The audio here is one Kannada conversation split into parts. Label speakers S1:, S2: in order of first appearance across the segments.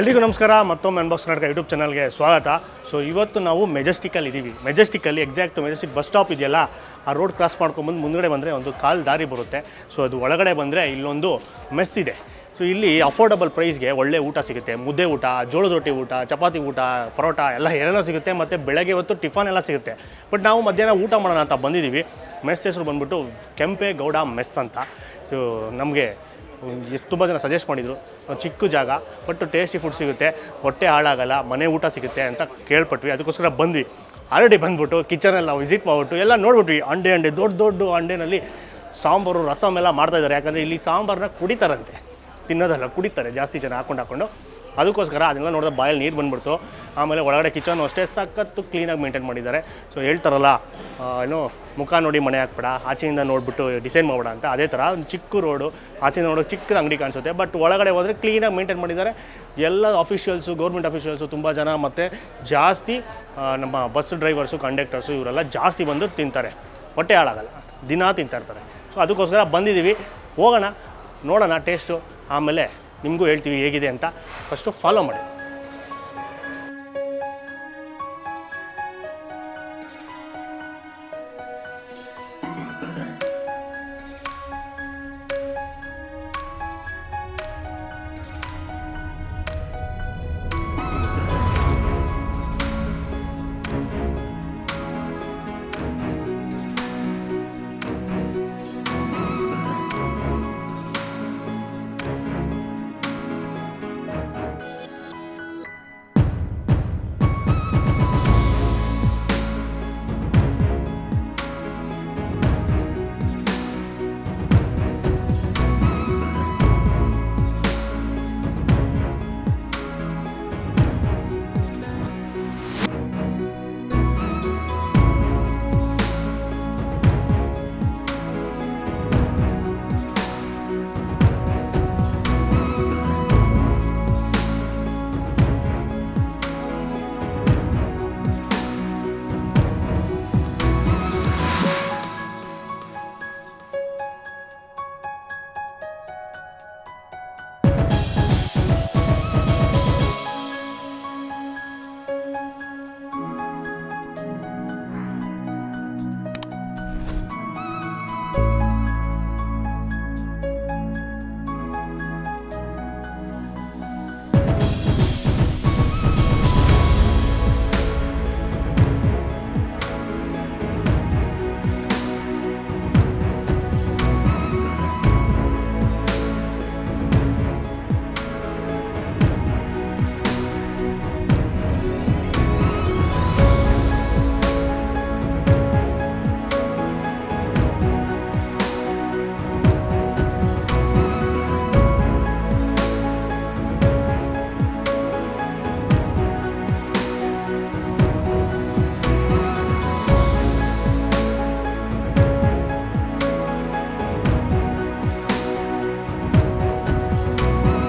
S1: ಎಲ್ರಿಗೂ ನಮಸ್ಕಾರ. ಮತ್ತೊಮ್ಮೆ ಅನ್ಬಾಕ್ಸ್ ಕರ್ನಾಟಕ ಯೂಟ್ಯೂಬ್ ಚಾನಲ್ಗೆ ಸ್ವಾಗತ. ಸೊ ಇವತ್ತು ನಾವು ಮೆಜೆಸ್ಟಿಕಲ್ಲಿ ಇದ್ದೀವಿ. ಮೆಜೆಸ್ಟಿಕಲ್ಲಿ ಎಕ್ಸಾಕ್ಟ್ ಮೆಜೆಸ್ಟಿಕ್ ಬಸ್ ಸ್ಟಾಪ್ ಇದೆಯಲ್ಲ, ಆ ರೋಡ್ ಕ್ರಾಸ್ ಮಾಡ್ಕೊಂಬಂದು ಮುಂದುಗಡೆ ಬಂದರೆ ಒಂದು ಕಾಲು ದಾರಿ ಬರುತ್ತೆ. ಸೊ ಅದು ಒಳಗಡೆ ಬಂದರೆ ಇಲ್ಲೊಂದು ಮೆಸ್ ಇದೆ. ಸೊ ಇಲ್ಲಿ ಅಫೋರ್ಡಬಲ್ ಪ್ರೈಸ್ಗೆ ಒಳ್ಳೆ ಊಟ ಸಿಗುತ್ತೆ. ಮುದ್ದೆ ಊಟ, ಜೋಳದ ರೊಟ್ಟಿ ಊಟ, ಚಪಾತಿ ಊಟ, ಪರೋಟ ಎಲ್ಲ ಸಿಗುತ್ತೆ. ಮತ್ತು ಬೆಳಗ್ಗೆ ಹೊತ್ತು ಟಿಫನ್ ಎಲ್ಲ ಸಿಗುತ್ತೆ. ಬಟ್ ನಾವು ಮಧ್ಯಾಹ್ನ ಊಟ ಮಾಡೋಣ ಅಂತ ಬಂದಿದ್ದೀವಿ. ಮೆಸ್ ಹೆಸರು ಬಂದುಬಿಟ್ಟು ಕೆಂಪೇಗೌಡ ಮೆಸ್ ಅಂತ. ಸೊ ನಮಗೆ ತುಂಬ ಜನ ಸಜೆಸ್ಟ್ ಮಾಡಿದರು, ಚಿಕ್ಕ ಜಾಗ ಬಟ್ ಟೇಸ್ಟಿ ಫುಡ್ ಸಿಗುತ್ತೆ, ಹೊಟ್ಟೆ ಹಾಳಾಗಲ್ಲ, ಮನೆ ಊಟ ಸಿಗುತ್ತೆ ಅಂತ ಕೇಳ್ಪಟ್ವಿ. ಅದಕ್ಕೋಸ್ಕರ ಬಂದ್ವಿ. ಆಲ್ರೆಡಿ ಬಂದ್ಬಿಟ್ಟು ಕಿಚನಲ್ಲಿ ನಾವು ವಿಸಿಟ್ ಮಾಡಿಬಿಟ್ಟು ಎಲ್ಲ ನೋಡ್ಬಿಟ್ವಿ. ಅಂಡೆ ದೊಡ್ಡ ಅಂಡೆನಲ್ಲಿ ಸಾಂಬಾರು ರಸಮ್ ಎಲ್ಲ ಮಾಡ್ತಾಯಿದ್ದಾರೆ. ಯಾಕಂದರೆ ಇಲ್ಲಿ ಸಾಂಬಾರನ್ನ ಕುಡಿತಾರಂತೆ, ತಿನ್ನೋದಲ್ಲ ಕುಡಿತಾರೆ ಜಾಸ್ತಿ ಜನ ಹಾಕೊಂಡು. ಅದಕ್ಕೋಸ್ಕರ ಅದನ್ನೆಲ್ಲ ನೋಡಿದ್ರೆ ಬಾಯಲ್ಲಿ ನೀರು ಬಂದುಬಿಡ್ತು. ಆಮೇಲೆ ಒಳಗಡೆ ಕಿಚನು ಅಷ್ಟೇ ಸಖತ್ತು ಕ್ಲೀನಾಗಿ ಮೇಂಟೈನ್ ಮಾಡಿದ್ದಾರೆ. ಸೊ ಹೇಳ್ತಾರಲ್ಲ, ಏನು ಮುಖ ನೋಡಿ ಮನೆ ಹಾಕ್ಬೇಡ, ಆಚೆಯಿಂದ ನೋಡಿಬಿಟ್ಟು ಡಿಸೈನ್ ಮಾಡಬೇಡ ಅಂತ. ಅದೇ ಥರ ಒಂದು ಚಿಕ್ಕ ರೋಡು, ಆಚೆಯಿಂದ ನೋಡೋಕೆ ಚಿಕ್ಕದ ಅಂಗಡಿ ಕಾಣಿಸುತ್ತೆ. ಬಟ್ ಒಳಗಡೆ ಹೋದರೆ ಕ್ಲೀನಾಗಿ ಮೇಂಟೈನ್ ಮಾಡಿದ್ದಾರೆ. ಎಲ್ಲ ಆಫೀಷಿಯಲ್ಸು, ಗೌರ್ಮೆಂಟ್ ಆಫೀಷಿಯಲ್ಸು ತುಂಬ ಜನ, ಮತ್ತು ಜಾಸ್ತಿ ನಮ್ಮ ಬಸ್ ಡ್ರೈವರ್ಸು, ಕಂಡಕ್ಟರ್ಸು ಇವರೆಲ್ಲ ಜಾಸ್ತಿ ಬಂದು ತಿಂತಾರೆ. ಹೊಟ್ಟೆ ಹಾಳಾಗಲ್ಲ, ದಿನ ತಿಂತಾಯಿರ್ತಾರೆ. ಸೊ ಅದಕ್ಕೋಸ್ಕರ ಬಂದಿದ್ದೀವಿ. ಹೋಗೋಣ, ನೋಡೋಣ ಟೇಸ್ಟು, ಆಮೇಲೆ ನಿಮಗೂ ಹೇಳ್ತೀವಿ ಹೇಗಿದೆ ಅಂತ. ಫಸ್ಟು ಫಾಲೋ ಮಾಡಿ.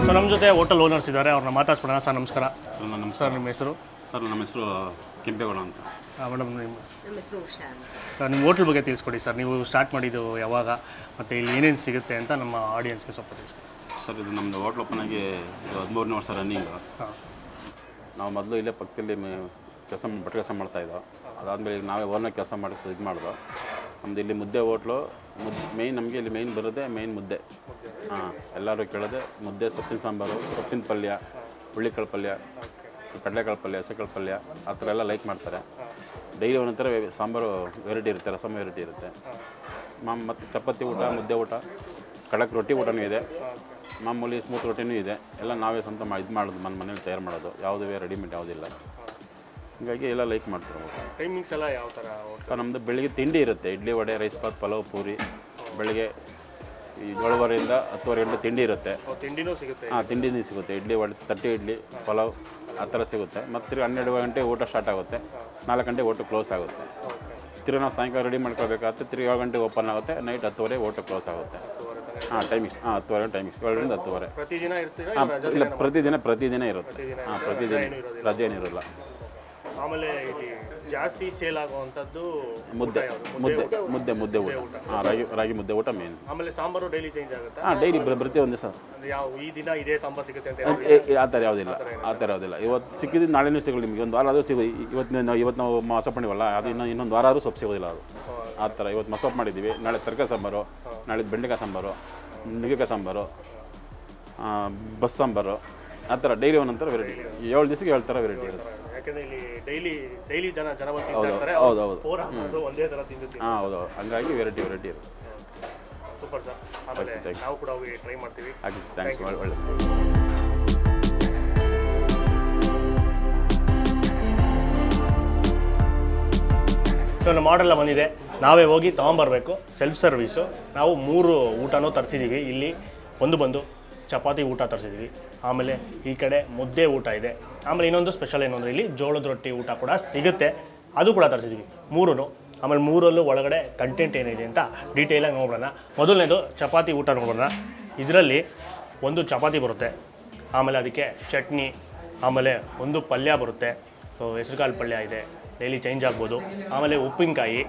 S1: ಸೊ ನಮ್ಮ ಜೊತೆ ಹೋಟೆಲ್ ಓನರ್ಸ್ ಇದ್ದಾರೆ, ಅವ್ರನ್ನ ಮಾತಾಡ್ಸ್ಬಿಡೋಣ. ಸರ್ ನಮಸ್ಕಾರ. ಸರ್ ನಿಮ್ಮ ಹೆಸರು?
S2: ಸರ್ ನಮ್ಮ ಹೆಸರು ಕೆಂಪೇಗೌಡ ಅಂತ.
S1: ಮೇಡಮ್ ನಿಮ್ಮ ನಿಮ್ಮ ಹೋಟ್ಲ್ ಬಗ್ಗೆ ತಿಳಿಸ್ಕೊಡಿ ಸರ್. ನೀವು ಸ್ಟಾರ್ಟ್ ಮಾಡಿದ್ದು ಯಾವಾಗ, ಮತ್ತು ಇಲ್ಲಿ ಏನೇನು ಸಿಗುತ್ತೆ ಅಂತ ನಮ್ಮ ಆಡಿಯನ್ಸ್ಗೆ ಸ್ವಲ್ಪ ತಿಳಿಸ್ಕೊಡಿ.
S2: ಸರ್ ಇದು ನಮ್ಮದು ಹೋಟ್ಲ್ ಓಪನ್ ಆಗಿ 13ನೇ ವರ್ಷ ರನ್ನಿಂಗು. ನಾವು ಮೊದಲು ಇಲ್ಲೇ ಪಕ್ಕದಲ್ಲಿ ಬಟ್ಟೆ ಕೆಲಸ ಮಾಡ್ತಾಯಿದ್ದೋ. ಅದಾದಮೇಲೆ ಈಗ ನಾವೇ ಓನಾಗಿ ಕೆಲಸ ಮಾಡಿ ಇದು ಮಾಡಿದೋ. ನಮ್ಮದು ಇಲ್ಲಿ ಮುದ್ದೆ ಹೋಟ್ಲು. ನಮಗೆ ಇಲ್ಲಿ ಮೇಯ್ನ್ ಬರೋದೇ ಮುದ್ದೆ. ಎಲ್ಲರೂ ಕೇಳೋದೆ ಮುದ್ದೆ, ಸೊಪ್ಪಿನ ಸಾಂಬಾರು, ಸೊಪ್ಪಿನ ಪಲ್ಯ, ಹುಳ್ಳಿಕಾಳು ಪಲ್ಯ, ಕಡಲೆಕಾಳು ಪಲ್ಯ, ಹಸಿಕಾಳು ಪಲ್ಯ, ಆ ಥರ ಎಲ್ಲ ಲೈಕ್ ಮಾಡ್ತಾರೆ. ಡೈಲಿ ಒಂದೊಂಥರ ಸಾಂಬಾರು ವೆರೈಟಿ ಇರುತ್ತೆ, ರಸಮ್ ವೆರೈಟಿ ಇರುತ್ತೆ. ಮತ್ತು ಚಪಾತಿ ಊಟ, ಮುದ್ದೆ ಊಟ, ಕಡಕ್ ರೊಟ್ಟಿ ಊಟನೂ ಇದೆ, ಮಾಮೂಲಿ ಸ್ಮೂತ್ ರೊಟ್ಟಿನೂ ಇದೆ. ಎಲ್ಲ ನಾವೇ ಸ್ವಂತ ಇದು ಮಾಡೋದು, ಮನೇಲಿ ತಯಾರು ಮಾಡೋದು, ಯಾವುದೇ ರೆಡಿಮೇಡ್ ಯಾವುದಿಲ್ಲ. ಹೀಗಾಗಿ ಎಲ್ಲ ಲೈಕ್ ಮಾಡ್ತಾರೆ.
S1: ಟೈಮಿಂಗ್ಸ್ ಎಲ್ಲ ಯಾವ ಥರ?
S2: ಸರ್ ನಮ್ಮದು ಬೆಳಿಗ್ಗೆ ತಿಂಡಿ ಇರುತ್ತೆ, ಇಡ್ಲಿ, ವಡೆ, ರೈಸ್ ಬಾತ್, ಪಲಾವ್, ಪೂರಿ. ಬೆಳಿಗ್ಗೆ ಈ 7:30 10:00 ಗಂಟೆ ತಿಂಡಿ ಇರುತ್ತೆ.
S1: ತಿಂಡಿನೂ ಸಿಗುತ್ತೆ?
S2: ತಿಂಡಿನೂ ಸಿಗುತ್ತೆ. ಇಡ್ಲಿ, ವಡೆ, ತಟ್ಟೆ ಇಡ್ಲಿ, ಪಲಾವ್ ಆ ಥರ ಸಿಗುತ್ತೆ. ಮತ್ತು 12 ಗಂಟೆ ಊಟ ಸ್ಟಾರ್ಟ್ ಆಗುತ್ತೆ, 4 ಗಂಟೆ ಊಟ ಕ್ಲೋಸ್ ಆಗುತ್ತೆ. ತಿರುಗಿ ನಾವು ಸಾಯಂಕಾಲ ರೆಡಿ ಮಾಡ್ಕೋಬೇಕಾಗುತ್ತೆ. 7 ಗಂಟೆಗೆ ಓಪನ್ ಆಗುತ್ತೆ, ನೈಟ್ 10:30 ಊಟ ಕ್ಲೋಸ್ ಆಗುತ್ತೆ. ಟೈಮಿಂಗ್ಸ್ 10:30 ಟೈಮಿಂಗ್ಸ್ 7ರಿಂದ 10:30.
S1: ಪ್ರತಿದಿನ ಇರ್ತೀರಾ?
S2: ಇಲ್ಲ, ಪ್ರತಿದಿನ ಇರುತ್ತೆ. ಪ್ರತಿದಿನ ರಜೆ ಏನಿರೋಲ್ಲ.
S1: ಆಮೇಲೆ ಇಲ್ಲಿ ಜಾಸ್ತಿ ಸೇಲ್ ಆಗುವಂಥದ್ದು
S2: ಮುದ್ದೆ ಮುದ್ದೆ ಊಟ ಹಾಂ, ರಾಗಿ ಮುದ್ದೆ ಊಟ ಮೇನ್.
S1: ಆಮೇಲೆ ಸಾಂಬಾರು ಡೈಲಿ ಚೇಂಜ್ ಆಗುತ್ತೆ?
S2: ಹಾಂ, ಡೈಲಿ ಬರ್ತೀವಿ ಒಂದೇ ಸರ್.
S1: ಯಾವ ಈ ದಿನ ಇದೇ ಸಾಂಬಾರು ಸಿಗುತ್ತೆ ಅಂತ
S2: ಆ ಥರ ಯಾವುದಿಲ್ಲ. ಇವತ್ತು ಸಿಕ್ಕಿದ್ದು ನಾಳೆನೂ ಸಿಗೋಲ್ಲ ನಿಮಗೆ. ಒಂದು ವಾರ ಆದರೂ ಸಿಗೋ. ಇವತ್ತು ನಾವು ಮಸೊಪ್ಪು ಮಾಡಿವಲ್ಲ, ಅದು ಇನ್ನೊಂದು ವಾರ ಆದರೂ ಸೊಪ್ಪು ಸಿಗೋದಿಲ್ಲ ಅದು. ಆ ಥರ ಇವತ್ತು ಮಸೊಪ್ಪು ಮಾಡಿದ್ದೀವಿ, ನಾಳೆ ತರಕಾರಿ ಸಾಂಬಾರು, ನಾಳೆ ಬೆಂಡೆಕಾಯಿ ಸಾಂಬಾರು, ನುಗ್ಗೆಕಾಯಿ ಸಾಂಬಾರು, ಬಸ್ ಸಾಂಬಾರು, ಆ ಥರ ಡೈಲಿ ಒಂದೊಂಥರ ವೆರೈಟಿ. 7 ದಿವಸಕ್ಕೆ 7 ಥರ ವೆರೈಟಿ ಇರುತ್ತೆ.
S1: ಯಾಕಂದರೆ ಇಲ್ಲಿ ಡೈಲಿ ಜನ
S2: ಹೌದು
S1: ಒಂದೇ ಥರ ತಿಂದು
S2: ಹಾಂ, ಹೌದು. ಹಂಗಾಗಿ ವೆರೈಟಿ ಇರುತ್ತೆ.
S1: Super sir. ಆಮೇಲೆ ನಾವು ಕೂಡ ಹೋಗಿ ಟ್ರೈ ಮಾಡ್ತೀವಿ.
S2: ಹಾಗೆ ಥ್ಯಾಂಕ್ಸ್. ಒಳ್ಳೆ
S1: ಸೊ ನಮ್ಮ ಆರ್ಡ್ರೆಲ್ಲ ಬಂದಿದೆ, ನಾವೇ ಹೋಗಿ ತೊಗೊಂಬರ್ಬೇಕು. Self service. ನಾವು 3 ಊಟನೂ ತರಿಸಿದ್ದೀವಿ. ಇಲ್ಲಿ ಬಂದು ಚಪಾತಿ ಊಟ ತರಿಸಿದ್ದೀವಿ, ಆಮೇಲೆ ಈ ಕಡೆ ಮುದ್ದೆ ಊಟ ಇದೆ, ಆಮೇಲೆ ಇನ್ನೊಂದು ಸ್ಪೆಷಲ್ ಏನು ಅಂದರೆ ಇಲ್ಲಿ ಜೋಳದ ರೊಟ್ಟಿ ಊಟ ಕೂಡ ಸಿಗುತ್ತೆ, ಅದು ಕೂಡ ತರಿಸಿದ್ದೀವಿ 3. ಆಮೇಲೆ 3ರಲ್ಲೂ ಒಳಗಡೆ ಕಂಟೆಂಟ್ ಏನಿದೆ ಅಂತ ಡೀಟೇಲಾಗಿ ನೋಡೋಣ. ಮೊದಲನೇದು ಚಪಾತಿ ಊಟ ನೋಡೋಣ. ಇದರಲ್ಲಿ 1 ಚಪಾತಿ ಬರುತ್ತೆ, ಆಮೇಲೆ ಅದಕ್ಕೆ ಚಟ್ನಿ, ಆಮೇಲೆ 1 ಪಲ್ಯ ಬರುತ್ತೆ. ಸೊ ಹೆಸರುಕಾಳು ಪಲ್ಯ ಇದೆ, ಡೈಲಿ ಚೇಂಜ್ ಆಗ್ಬೋದು. ಆಮೇಲೆ ಉಪ್ಪಿನಕಾಯಿ,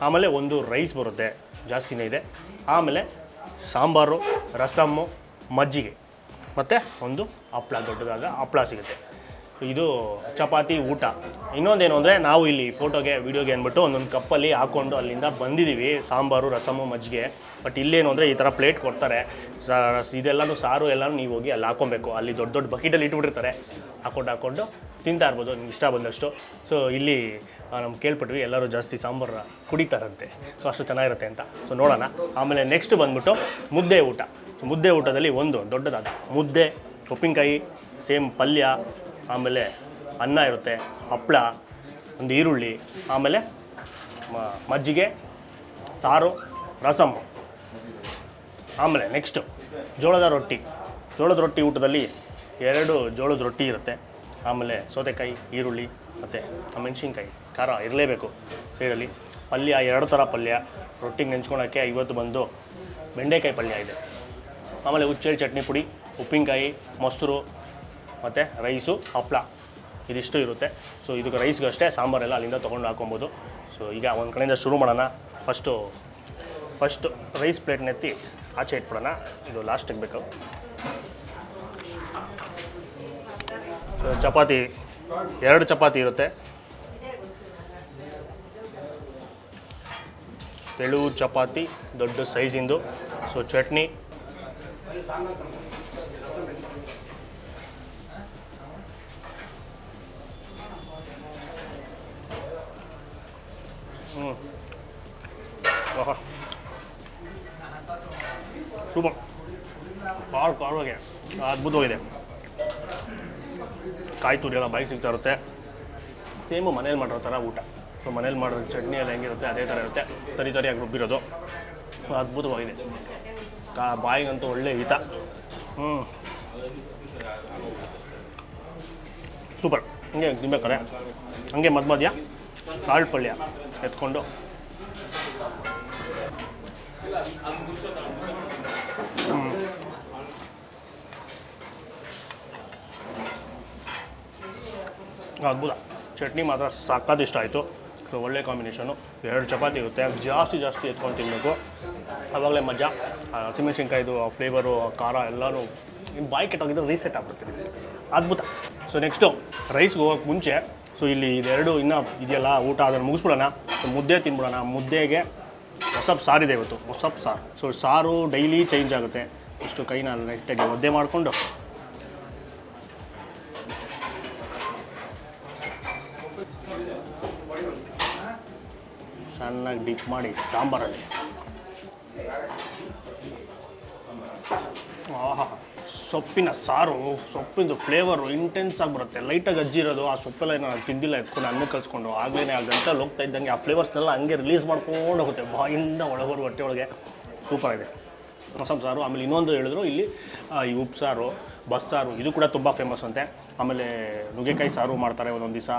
S1: ಆಮೇಲೆ 1 ರೈಸ್ ಬರುತ್ತೆ, ಜಾಸ್ತಿನೇ ಇದೆ. ಆಮೇಲೆ ಸಾಂಬಾರು, ರಸಮ್ಮು, ಮಜ್ಜಿಗೆ ಮತ್ತು 1 ಹಪ್ಪಳ, ದೊಡ್ಡದಾದ ಹಪ್ಪಳ ಸಿಗುತ್ತೆ. ಇದು ಚಪಾತಿ ಊಟ. ಇನ್ನೊಂದೇನು ಅಂದರೆ ನಾವು ಇಲ್ಲಿ ಫೋಟೋಗೆ ವೀಡಿಯೋಗೆ ಅಂದ್ಬಿಟ್ಟು ಒಂದೊಂದು ಕಪ್ಪಲ್ಲಿ ಹಾಕ್ಕೊಂಡು ಅಲ್ಲಿಂದ ಬಂದಿದ್ದೀವಿ ಸಾಂಬಾರು, ರಸಮ್ಮು, ಮಜ್ಜಿಗೆ. ಬಟ್ ಇಲ್ಲೇನು ಅಂದರೆ ಈ ಥರ ಪ್ಲೇಟ್ ಕೊಡ್ತಾರೆ. ಇದೆಲ್ಲನೂ ಸಾರು ಎಲ್ಲನೂ ನೀವು ಹೋಗಿ ಅಲ್ಲಿ ಹಾಕ್ಕೊಬೇಕು. ಅಲ್ಲಿ ದೊಡ್ಡ ಬಕೆಟಲ್ಲಿ ಇಟ್ಬಿಟ್ಟಿರ್ತಾರೆ, ಹಾಕ್ಕೊಂಡು ತಿಂತಾ ಇರ್ಬೋದು ನಿಮ್ಗೆ ಇಷ್ಟ ಬಂದಷ್ಟು. ಸೊ ಇಲ್ಲಿ ನಮ್ಗೆ ಕೇಳ್ಪಟ್ವಿ ಎಲ್ಲರೂ ಜಾಸ್ತಿ ಸಾಂಬಾರು ಕುಡಿತಾರಂತೆ, ಸೊ ಅಷ್ಟು ಚೆನ್ನಾಗಿರುತ್ತೆ ಅಂತ. ಸೊ ನೋಡೋಣ. ಆಮೇಲೆ ನೆಕ್ಸ್ಟ್ ಬಂದ್ಬಿಟ್ಟು ಮುದ್ದೆ ಊಟ. ಮುದ್ದೆ ಊಟದಲ್ಲಿ 1 ದೊಡ್ಡದಾದ ಮುದ್ದೆ, ಉಪ್ಪಿನಕಾಯಿ, ಸೇಮ್ ಪಲ್ಯ, ಆಮೇಲೆ ಅನ್ನ ಇರುತ್ತೆ, ಹಪ್ಪಳ, 1 ಈರುಳ್ಳಿ, ಆಮೇಲೆ ಮಜ್ಜಿಗೆ, ಸಾರು, ರಸಮ್ಮು. ಆಮೇಲೆ ನೆಕ್ಸ್ಟು ಜೋಳದ ರೊಟ್ಟಿ ಊಟದಲ್ಲಿ 2 ಜೋಳದ ರೊಟ್ಟಿ ಇರುತ್ತೆ, ಆಮೇಲೆ ಸೌತೆಕಾಯಿ, ಈರುಳ್ಳಿ ಮತ್ತು ಮೆಣಸಿನ್ಕಾಯಿ, ಖಾರ ಇರಲೇಬೇಕು ಸೈಡಲ್ಲಿ. ಪಲ್ಯ 2 ಥರ ಪಲ್ಯ. ರೊಟ್ಟಿಗೆ ನೆಂಚ್ಕೊಳಕ್ಕೆ ಇವತ್ತು ಬಂದು ಬೆಂಡೆಕಾಯಿ ಪಲ್ಯ ಇದೆ, ಆಮೇಲೆ ಹುಚ್ಚೆಳ್ಳು ಚಟ್ನಿ ಪುಡಿ, ಉಪ್ಪಿನಕಾಯಿ, ಮೊಸರು ಮತ್ತು ರೈಸು, ಹಪ್ಪಳ, ಇದಿಷ್ಟು ಇರುತ್ತೆ. ಸೊ ಇದಕ್ಕೆ ರೈಸ್ಗೆ ಅಷ್ಟೇ, ಸಾಂಬಾರೆಲ್ಲ ಅಲ್ಲಿಂದ ತೊಗೊಂಡು ಹಾಕೊಬೋದು. ಸೊ ಈಗ ಒಂದು ಕಡೆಯಿಂದ ಶುರು ಮಾಡೋಣ. ಫಸ್ಟು ರೈಸ್ ಪ್ಲೇಟ್ನೆತ್ತಿ ಆಚೆ ಇಟ್ಬಿಡೋಣ, ಇದು ಲಾಸ್ಟಿಗೆ ಬೇಕು. ಚಪಾತಿ 2 ಚಪಾತಿ ಇರುತ್ತೆ, ತೆಳು ಚಪಾತಿ ದೊಡ್ಡ ಸೈಜಿಂದು. ಸೊ ಚಟ್ನಿ, ಸೂಪರ್, ಖಾರವಾಗಿ ಅದ್ಭುತವಾಗಿದೆ. ಕಾಯಿ ತುರಿ ಎಲ್ಲ ಬಾಯಿಗೆ ಸಿಗ್ತಾ ಇರುತ್ತೆ. ಸೇಮು ಮನೇಲಿ ಮಾಡಿರೋ ಥರ ಊಟ. ಸೊ ಮನೇಲಿ ಮಾಡೋ ಚಟ್ನಿ ಎಲ್ಲ ಹೆಂಗಿರುತ್ತೆ ಅದೇ ಥರ ಇರುತ್ತೆ, ತರಿಯಾಗಿ ರುಬ್ಬಿರೋದು. ಅದ್ಭುತವಾಗಿದೆ, ಬಾಯಿಗಂತೂ ಒಳ್ಳೆ ಹಿತ. ಸೂಪರ್. ಹಂಗೆ ತಿನ್ಬೇಕಾರೆ ಹಂಗೆ ಮಧ್ಯ ಕಾಳು ಪಲ್ಯ ಎತ್ಕೊಂಡು ಅದ್ಭುತ. ಚಟ್ನಿ ಮಾತ್ರ ಸಕ್ಕತ್ ಇಷ್ಟ ಆಯಿತು. ಒಳ್ಳೆ ಕಾಂಬಿನೇಷನು. 2 ಚಪಾತಿ ಇರುತ್ತೆ, ಜಾಸ್ತಿ ಎತ್ಕೊಂಡು ತಿನ್ನಬೇಕು, ಆವಾಗಲೇ ಮಜಾ. ಹಸಿಮೆಣ್ಸಿನ್ಕಾಯಿದು ಫ್ಲೇವರು, ಖಾರ ಎಲ್ಲನೂ ನಿಮ್ಮ ಬಾಯಿ ಕೆಟ್ಟೋಗಿದ್ರೆ ರೀಸೆಟ್ ಆಗ್ಬಿಡ್ತೀವಿ. ಅದ್ಭುತ. ಸೊ ನೆಕ್ಸ್ಟು ರೈಸ್ಗೆ ಹೋಗೋಕ್ಕೆ ಮುಂಚೆ ಸೊ ಇಲ್ಲಿ ಇದೆರಡು ಇನ್ನೂ ಇದೆಯಲ್ಲ ಊಟ, ಅದನ್ನು ಮುಗಿಸ್ಬಿಡೋಣ. ಮುದ್ದೆ ತಿನ್ಬಿಡೋಣ. ಮುದ್ದೆಗೆ ಹೊಸಪ್ ಸಾರಿದೆ ಇವತ್ತು, ಹೊಸಪ್ ಸಾರು. ಸೊ ಸಾರು ಡೈಲಿ ಚೇಂಜ್ ಆಗುತ್ತೆ. ಇಷ್ಟು ಕೈನ ನೆಟ್ಟಾಗಿ ಒದ್ದೆ ಮಾಡಿಕೊಂಡು ಚೆನ್ನಾಗಿ ಡಿಪ್ ಮಾಡಿ ಸಾಂಬಾರಲ್ಲಿ. ಆಹಾ, ಸೊಪ್ಪಿನ ಸಾರು, ಸೊಪ್ಪಿಂದು ಫ್ಲೇವರು ಇಂಟೆನ್ಸ್ ಆಗಿಬಿಡುತ್ತೆ. ಲೈಟಾಗಿ ಅಜ್ಜಿರೋದು, ಆ ಸೊಪ್ಪೆಲ್ಲ ನಾನು ತಿಂದಿಲ್ಲ, ಎತ್ಕೊಂಡು ಅನ್ನ ಕಲಿಸ್ಕೊಂಡು ಆಗಲೇ ಆ ಗಂಟಲ್ಲಿ ಹೋಗ್ತಾ ಇದ್ದಂಗೆ ಆ ಫ್ಲೇವರ್ಸ್ನೆಲ್ಲ ಹಂಗೆ ರಿಲೀಸ್ ಮಾಡ್ಕೊಂಡು ಹೋಗುತ್ತೆ ಬಾಯಿಂದ ಒಳಗೋರು ಹೊಟ್ಟೆ ಒಳಗೆ. ಸೂಪರಾಗಿದೆ ಮೊಸಮ್ ಸಾರು. ಆಮೇಲೆ ಇನ್ನೊಂದು ಹೇಳಿದ್ರು ಇಲ್ಲಿ ಈ ಉಪ್ಸಾರು, ಬಸ್ಸಾರು, ಇದು ಕೂಡ ತುಂಬ ಫೇಮಸ್ ಅಂತೆ. ಆಮೇಲೆ ನುಗ್ಗೆಕಾಯಿ ಸಾರು ಮಾಡ್ತಾರೆ ಒಂದೊಂದು ದಿವಸ,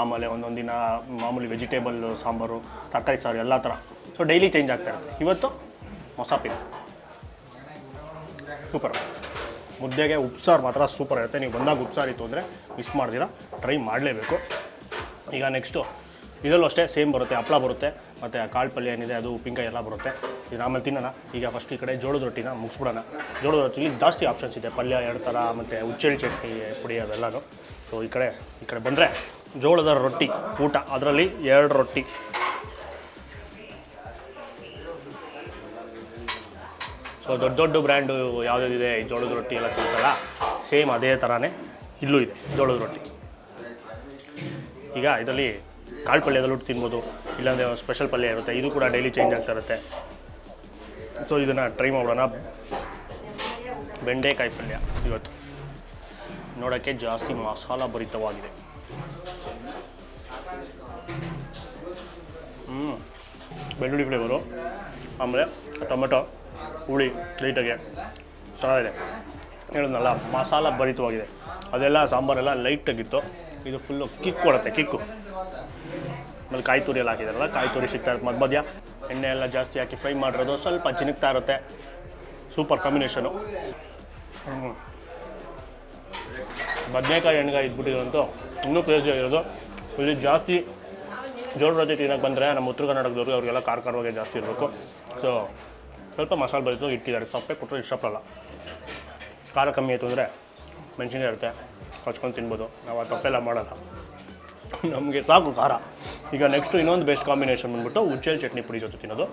S1: ಆಮೇಲೆ ಒಂದೊಂದು ದಿನ ಮಾಮೂಲಿ ವೆಜಿಟೇಬಲ್ ಸಾಂಬಾರು, ತರಕಾರಿ ಸಾರು ಎಲ್ಲ ಥರ. ಸೊ ಡೈಲಿ ಚೇಂಜ್ ಆಗ್ತಾ ಇರುತ್ತೆ. ಇವತ್ತು ಮೊಸಪಿದೆ, ಸೂಪರ್. ಮುದ್ದೆಗೆ ಉಪ್ಸಾರು ಮಾತ್ರ ಸೂಪರ್ ಇರುತ್ತೆ. ನೀವು ಬಂದಾಗ ಉಪ್ಸಾರು ಇತ್ತು ಅಂದರೆ ಮಿಸ್ ಮಾಡ್ದಿರಾ ಟ್ರೈ ಮಾಡಲೇಬೇಕು. ಈಗ ನೆಕ್ಸ್ಟು ಇದರಲ್ಲೂ ಅಷ್ಟೇ ಸೇಮ್ ಬರುತ್ತೆ, ಹಪ್ಪಳ ಬರುತ್ತೆ, ಮತ್ತು ಕಾಳು ಪಲ್ಯ ಏನಿದೆ ಅದು ಉಪ್ಪಿನಕಾಯಿ ಎಲ್ಲ ಬರುತ್ತೆ. ಇದು ಆಮೇಲೆ ತಿನ್ನೋಣ. ಈಗ ಫಸ್ಟ್ ಈ ಕಡೆ ಜೋಳದ ರೊಟ್ಟಿನ ಮುಗಿಸ್ಬಿಡೋಣ. ಜೋಳದ ರೊಟ್ಟಿಲಿ ಜಾಸ್ತಿ ಆಪ್ಷನ್ಸ್ ಇದೆ, ಪಲ್ಯ 2 ಥರ, ಮತ್ತು ಉಚ್ಚೆಳ್ಳು ಚಟ್ನಿ ಪುಡಿ ಅವೆಲ್ಲನೂ. ಸೊ ಈ ಕಡೆ ಬಂದರೆ ಜೋಳದ ರೊಟ್ಟಿ ಊಟ, ಅದರಲ್ಲಿ 2 ರೊಟ್ಟಿ. ಸೊ ದೊಡ್ಡ ಬ್ರ್ಯಾಂಡು ಯಾವುದಿದೆ ಈ ಜೋಳದ ರೊಟ್ಟಿ ಎಲ್ಲ ಸಿಗುತ್ತಲ್ಲ, ಸೇಮ್ ಅದೇ ಥರನೇ ಇಲ್ಲೂ ಇದೆ ಜೋಳದ ರೊಟ್ಟಿ. ಈಗ ಇದರಲ್ಲಿ ಕಾಳು ಪಲ್ಯದಲ್ಲೂ ತಿನ್ಬೋದು, ಇಲ್ಲಾಂದರೆ ಸ್ಪೆಷಲ್ ಪಲ್ಯ ಇರುತ್ತೆ, ಇದು ಕೂಡ ಡೈಲಿ ಚೇಂಜ್ ಆಗ್ತಾ ಇರುತ್ತೆ. ಸೊ ಇದನ್ನು ಟ್ರೈ ಮಾಡೋಣ. ಬೆಂಡೆಕಾಯಿ ಪಲ್ಯ ಇವತ್ತು ನೋಡೋಕ್ಕೆ ಜಾಸ್ತಿ ಮಸಾಲ ಭರಿತವಾಗಿದೆ. ಬೆಳ್ಳುಳ್ಳಿ ಫ್ಲೇವರು, ಆಮೇಲೆ ಟೊಮೆಟೊ ಹುಳಿ ಲೈಟಾಗೆ ಚೆನ್ನಾಗಿದೆ. ಹೇಳಿದ್ನಲ್ಲ ಮಸಾಲ ಭರಿತವಾಗಿದೆ. ಅದೆಲ್ಲ ಸಾಂಬಾರೆಲ್ಲ ಲೈಟಾಗಿತ್ತು, ಇದು ಫುಲ್ಲು ಕಿಕ್ ಕೊಡುತ್ತೆ, ಕಿಕ್ಕು. ಆಮೇಲೆ ಕಾಯಿ ತುರಿ ಎಲ್ಲ ಹಾಕಿದಾರಲ್ಲ, ಕಾಯಿ ತುರಿ ಸಿಗ್ತಾ ಇರುತ್ತೆ ಮಧ್ಯ ಎಣ್ಣೆ ಎಲ್ಲ ಜಾಸ್ತಿ ಹಾಕಿ ಫ್ರೈ ಮಾಡಿರೋದು, ಸ್ವಲ್ಪ ಜಿನುಗ್ತಾ ಇರುತ್ತೆ. Super combination. ಬದನೆಕಾಯಿ ಎಣ್ಣೆಗಾಯಿ ಇದ್ಬಿಟ್ಟಿರೋಂತೂ ಇನ್ನೂ ಕ್ರೇಜಿಯಾಗಿರೋದು. ಇಲ್ಲಿ ಜಾಸ್ತಿ ಜೋಳದ ರೊಟ್ಟಿ ತಿನ್ನೋಕ್ಕೆ ಬಂದರೆ ನಮ್ಮ ಉತ್ತರ ಕರ್ನಾಟಕದವ್ರಿಗೆ ಅವ್ರಿಗೆಲ್ಲ ಖಾರವಾಗಿ ಜಾಸ್ತಿ ಇರಬೇಕು. ಸೊ ಸ್ವಲ್ಪ ಮಸಾಲೆ ಬರೀತು ಇಟ್ಟಿದ್ದಾರೆ, ಸೊಪ್ಪೆ ಕೊಟ್ಟರೆ ಇಷ್ಟಪಡಲ್ಲ. ಖಾರ ಕಮ್ಮಿ ಆಯಿತು ಅಂದರೆ ಮೆಣಸಿನ್ಕಾಯಿ ಇರುತ್ತೆ, ಹಚ್ಕೊಂಡು ತಿನ್ಬೋದು. ನಾವು ಆ ತಪ್ಪೆಲ್ಲ ಮಾಡಲ್ಲ, ನಮಗೆ ಸಾಕು ಖಾರ. ಈಗ ನೆಕ್ಸ್ಟು ಇನ್ನೊಂದು ಬೆಸ್ಟ್ ಕಾಂಬಿನೇಷನ್ ಬಂದ್ಬಿಟ್ಟು ಉಚ್ಚೆಳ್ಳು ಚಟ್ನಿ ಪುಡಿ ಜೊತೆ ತಿನ್ನೋದು.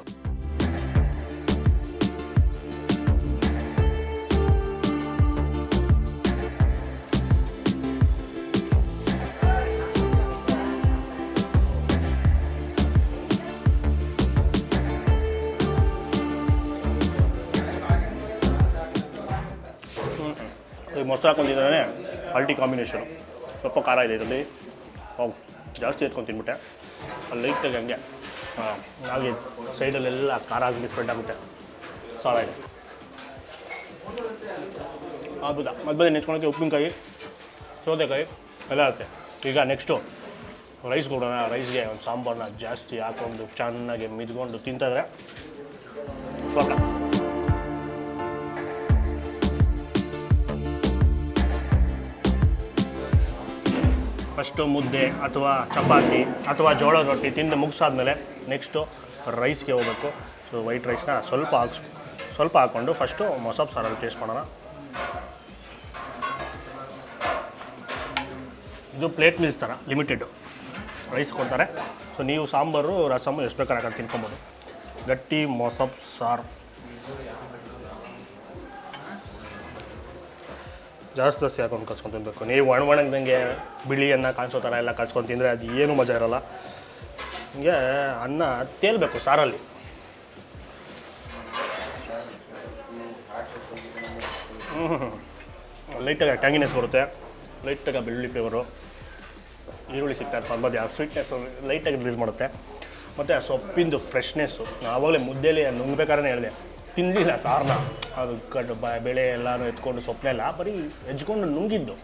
S1: ಈಗ ಮೊಸರು ಹಾಕೊಂಡಿದ್ದಾನೆ, ಅಲ್ಟಿ ಕಾಂಬಿನೇಷನು. ಸ್ವಲ್ಪ ಖಾರ ಇದೆ ಇದರಲ್ಲಿ, ಜಾಸ್ತಿ ಎತ್ಕೊಂಡು ತಿನ್ಬಿಟ್ಟೆ. ಅಲ್ಲಿ ಲೈಟಾಗಿ ಹಂಗೆ ಹಾಗೆ ಸೈಡಲ್ಲೆಲ್ಲ ಖಾರ ಆಗಿ ಸ್ಪ್ರೆಡ್ ಆಗುತ್ತೆ. ಸಾಲ ಇದೆ ಹೌದಾ. ಮಧ್ಯ ನೆಚ್ಕೊಳಕ್ಕೆ ಉಪ್ಪಿನಕಾಯಿ, ಸೌತೆಕಾಯಿ ಎಲ್ಲ ಇರುತ್ತೆ. ಈಗ ನೆಕ್ಸ್ಟು ರೈಸ್ ಕೊಡೋಣ. ರೈಸ್ಗೆ ಒಂದು ಸಾಂಬಾರನ್ನ ಜಾಸ್ತಿ ಹಾಕ್ಕೊಂಡು ಚೆನ್ನಾಗಿ ಮಿದ್ಕೊಂಡು ತಿಂತಿದ್ರೆ ಸ್ವಲ್ಪ ಫಸ್ಟು ಮುದ್ದೆ ಅಥವಾ ಚಪಾತಿ ಅಥವಾ ಜೋಳದ ರೊಟ್ಟಿ ತಿಂದು ಮುಗಿಸಾದ್ಮೇಲೆ ನೆಕ್ಸ್ಟು ರೈಸ್ಗೆ ಹೋಗಬೇಕು. ಸೊ ವೈಟ್ ರೈಸ್ನ ಸ್ವಲ್ಪ ಹಾಕ್ಕೊಂಡು ಫಸ್ಟು ಮೊಸಪ್ ಸಾರಲ್ಲಿ ಟೇಸ್ಟ್ ಮಾಡೋಣ. ಇದು ಪ್ಲೇಟ್ ಮೀಲ್ಸ್ ಥರ ಲಿಮಿಟೆಡು ರೈಸ್ ಕೊಡ್ತಾರೆ. ಸೊ ನೀವು ಸಾಂಬಾರು ರಸಮ್ಮು ಎಷ್ಟು ಬೇಕಾದ್ರೆ ಹಾಕೊಂಡು ತಿನ್ಕೊಬೋದು. ಗಟ್ಟಿ ಮೊಸಪ್ ಸಾರು ಜಾಸ್ತಿ ಹಾಕೊಂಡು ಕಲ್ಸ್ಕೊಂಡು ತಿನ್ನಬೇಕು. ನೀವು ಒಣದಂಗೆ ಬಿಳಿಯನ್ನು ಕಾಣಿಸೋ ಥರ ಎಲ್ಲ ಕಲ್ಸ್ಕೊಂಡು ತಿಂದರೆ ಅದು ಏನೂ ಮಜಾ ಇರೋಲ್ಲ. ಹಿಂಗೆ ಅನ್ನ ತೇಲ್ಬೇಕು ಸಾರಲ್ಲಿ. ಲೈಟಾಗಿ ಟ್ಯಾಂಗಿನೆಸ್ ಬರುತ್ತೆ, ಲೈಟಾಗಿ ಬೆಳ್ಳುಳ್ಳಿ ಫ್ಲೇವರು, ಈರುಳ್ಳಿ ಸಿಗ್ತಾ ಇರ್ತಾರೆ ಮಧ್ಯ ಆ ಸ್ವೀಟ್ನೆಸ್ಸು ಲೈಟಾಗಿ ರಿಲೀಸ್ ಮಾಡುತ್ತೆ. ಮತ್ತು ಆ ಸೊಪ್ಪಿಂದು ಫ್ರೆಶ್ನೆಸ್ಸು. ಆವಾಗಲೇ ಮುದ್ದೆಯಲ್ಲಿ ನುಂಗ್ಬೇಕಾದ್ರೆ ಹೇಳಿದೆ, ತಿನ್ನಲಿಲ್ಲ ಸಾರನ್ನ, ಅದು ಬೇಳೆ ಎಲ್ಲನೂ ಎತ್ಕೊಂಡು ಸೊಪ್ಪನ್ನೆಲ್ಲ ಬರೀ ಹೆಚ್ಕೊಂಡು ನುಂಗಿದ್ದು